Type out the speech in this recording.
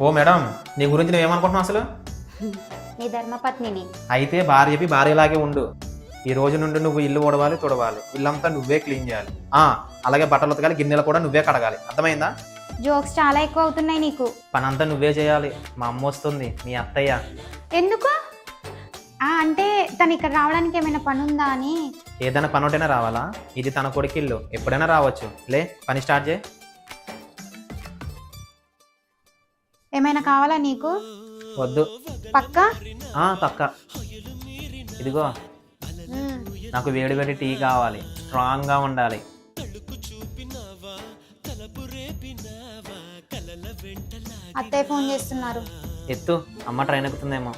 ఓ madam, నీ గురించి నువ్వేమనుకుంటున్నావు అసలు? నీ ధర్మపత్నిని. అయితే భార్య చెప్పి భార్యలాగే ఉండు. ఈ రోజు నుండి నువ్వు ఇల్లు ఊడవాలి, తుడవాలి, ఇల్లంతా నువ్వే క్లీన్ చేయాలి. అలాగే బట్టలు ఉతకాలి, గిన్నెలు కూడా నువ్వే కడగాలి. అర్థమైందా? జోక్స్ చాలా ఎక్కువ అవుతున్నాయి నీకు. పనంతా నువ్వే చేయాలి. మా అమ్మ వస్తుంది, మీ అత్తయ్య. ఎందుకు? అంటే తను ఇక్కడ రావడానికి ఏమైనా పని ఉందా అని. ఏదైనా పని ఉంటేనే రావాలా? ఇది తన కొడుకు ఇల్లు, ఎప్పుడైనా రావచ్చు. లే, పని స్టార్ట్ చేయి. ఏమైనా కావాలా నీకు? వద్దు. పక్కా? పక్క. ఇదిగో, నాకు వేడి వేడి టీ కావాలి, స్ట్రాంగ్గా ఉండాలి. అత్తయ్య ఫోన్ చేస్తున్నారు. ఎత్తు, అమ్మ ట్రైన్ ఎక్కుతుందేమో.